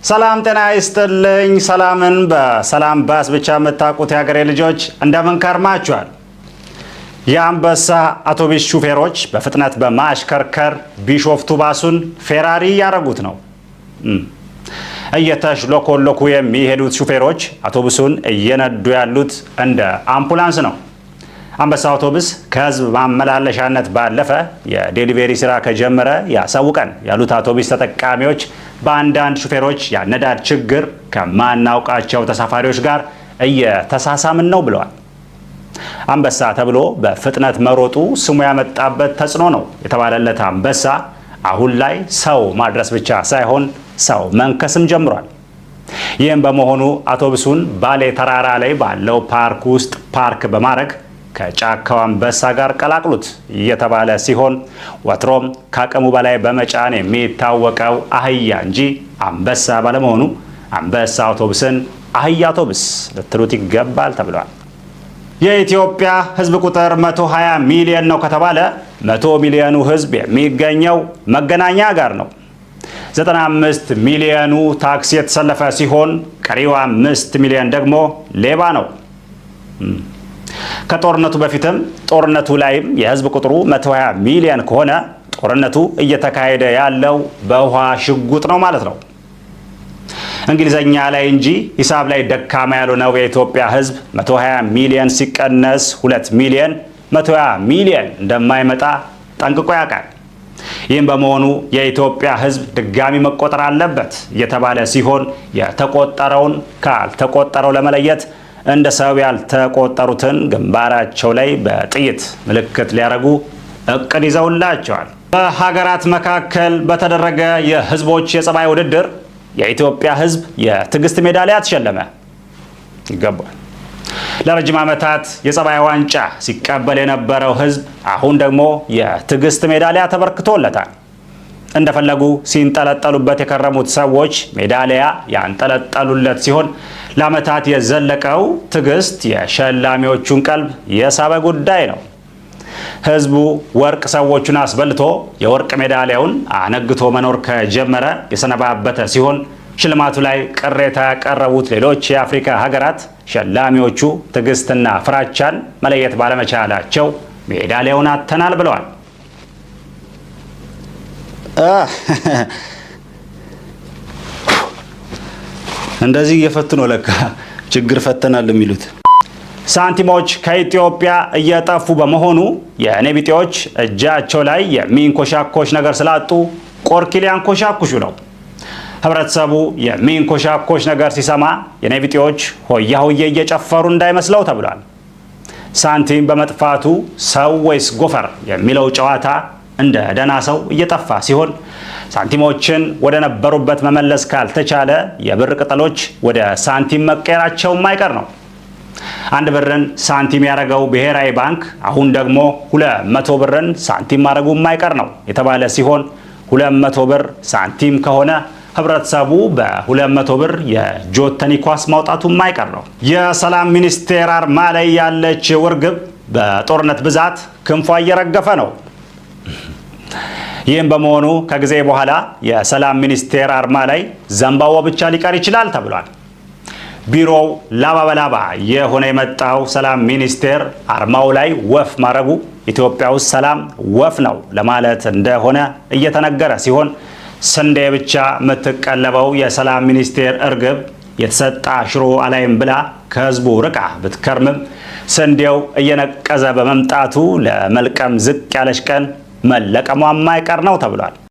ሰላም ጤና ይስጥልኝ። ሰላምን በሰላም ባስ ብቻ የምታውቁት የሀገሬ ልጆች እንደምን ከርማችኋል? የአንበሳ አውቶቡስ ሹፌሮች በፍጥነት በማሽከርከር ቢሾፍቱ ባሱን ፌራሪ ያደረጉት ነው። እየተሽሎኮሎኩ የሚሄዱት ሹፌሮች አውቶቡሱን እየነዱ ያሉት እንደ አምቡላንስ ነው። አንበሳ አውቶቡስ ከህዝብ ማመላለሻነት ባለፈ የዴሊቨሪ ስራ ከጀመረ ያሳውቀን ያሉት አውቶቡስ ተጠቃሚዎች በአንዳንድ ሹፌሮች ያነዳድ ችግር ከማናውቃቸው ተሳፋሪዎች ጋር እየተሳሳምን ነው ብለዋል። አንበሳ ተብሎ በፍጥነት መሮጡ ስሙ ያመጣበት ተጽዕኖ ነው የተባለለት አንበሳ አሁን ላይ ሰው ማድረስ ብቻ ሳይሆን ሰው መንከስም ጀምሯል። ይህም በመሆኑ አውቶቡሱን ባሌ ተራራ ላይ ባለው ፓርክ ውስጥ ፓርክ በማድረግ ከጫካው አንበሳ ጋር ቀላቅሉት እየተባለ ሲሆን ወትሮም ከአቅሙ በላይ በመጫን የሚታወቀው አህያ እንጂ አንበሳ ባለመሆኑ አንበሳ አውቶቡስን አህያ አውቶቡስ ልትሉት ይገባል ተብሏል። የኢትዮጵያ ህዝብ ቁጥር 120 ሚሊዮን ነው ከተባለ 100 ሚሊዮኑ ህዝብ የሚገኘው መገናኛ ጋር ነው። 95 ሚሊዮኑ ታክሲ የተሰለፈ ሲሆን ቀሪው 5 ሚሊዮን ደግሞ ሌባ ነው። ከጦርነቱ በፊትም ጦርነቱ ላይም የህዝብ ቁጥሩ 120 ሚሊዮን ከሆነ ጦርነቱ እየተካሄደ ያለው በውሃ ሽጉጥ ነው ማለት ነው። እንግሊዘኛ ላይ እንጂ ሂሳብ ላይ ደካማ ያልሆነው የኢትዮጵያ ህዝብ 120 ሚሊዮን ሲቀነስ 2 ሚሊዮን 120 ሚሊዮን እንደማይመጣ ጠንቅቆ ያውቃል። ይህም በመሆኑ የኢትዮጵያ ህዝብ ድጋሚ መቆጠር አለበት እየተባለ ሲሆን የተቆጠረውን ካልተቆጠረው ለመለየት እንደ ሰው ያልተቆጠሩትን ግንባራቸው ላይ በጥይት ምልክት ሊያደርጉ እቅድ ይዘውላቸዋል። በሀገራት መካከል በተደረገ የህዝቦች የጸባይ ውድድር የኢትዮጵያ ህዝብ የትዕግስት ሜዳሊያ ተሸለመ። ይገባል። ለረጅም ዓመታት የጸባይ ዋንጫ ሲቀበል የነበረው ህዝብ አሁን ደግሞ የትዕግስት ሜዳሊያ ተበርክቶለታል። እንደፈለጉ ሲንጠለጠሉበት የከረሙት ሰዎች ሜዳሊያ ያንጠለጠሉለት ሲሆን ለዓመታት የዘለቀው ትዕግስት የሸላሚዎቹን ቀልብ የሳበ ጉዳይ ነው። ህዝቡ ወርቅ ሰዎቹን አስበልቶ የወርቅ ሜዳሊያውን አነግቶ መኖር ከጀመረ የሰነባበተ ሲሆን ሽልማቱ ላይ ቅሬታ ያቀረቡት ሌሎች የአፍሪካ ሀገራት ሸላሚዎቹ ትዕግስትና ፍራቻን መለየት ባለመቻላቸው ሜዳሊያውን አጥተናል ብለዋል። እንደዚህ እየፈቱ ነው ለካ ችግር ፈተናል የሚሉት። ሳንቲሞች ከኢትዮጵያ እየጠፉ በመሆኑ የኔ ቢጤዎች እጃቸው ላይ የሚንኮሻኮሽ ነገር ስላጡ ቆርኪ ሊያንኮሻኩሹ ነው። ህብረተሰቡ የሚንኮሻኮሽ ነገር ሲሰማ የኔ ቢጤዎች ሆያ ሆዬ እየጨፈሩ እንዳይመስለው ተብሏል። ሳንቲም በመጥፋቱ ሰው ወይስ ጎፈር የሚለው ጨዋታ እንደ ደና ሰው እየጠፋ ሲሆን ሳንቲሞችን ወደ ነበሩበት መመለስ ካልተቻለ የብር ቅጠሎች ወደ ሳንቲም መቀየራቸው የማይቀር ነው። አንድ ብርን ሳንቲም ያደረገው ብሔራዊ ባንክ አሁን ደግሞ 200 ብርን ሳንቲም ማድረጉ የማይቀር ነው የተባለ ሲሆን 200 ብር ሳንቲም ከሆነ ህብረተሰቡ በ200 ብር የጆተኒ ኳስ ማውጣቱ የማይቀር ነው። የሰላም ሚኒስቴር አርማ ላይ ያለች ውርግብ በጦርነት ብዛት ክንፏ እየረገፈ ነው። ይህም በመሆኑ ከጊዜ በኋላ የሰላም ሚኒስቴር አርማ ላይ ዘንባባ ብቻ ሊቀር ይችላል ተብሏል። ቢሮው ላባ በላባ የሆነ የመጣው ሰላም ሚኒስቴር አርማው ላይ ወፍ ማድረጉ ኢትዮጵያ ውስጥ ሰላም ወፍ ነው ለማለት እንደሆነ እየተነገረ ሲሆን ስንዴ ብቻ የምትቀለበው የሰላም ሚኒስቴር እርግብ የተሰጣ ሽሮ አላይም ብላ ከህዝቡ ርቃ ብትከርምም ስንዴው እየነቀዘ በመምጣቱ ለመልቀም ዝቅ ያለች ቀን መለቀሟ የማይቀር ነው ተብሏል።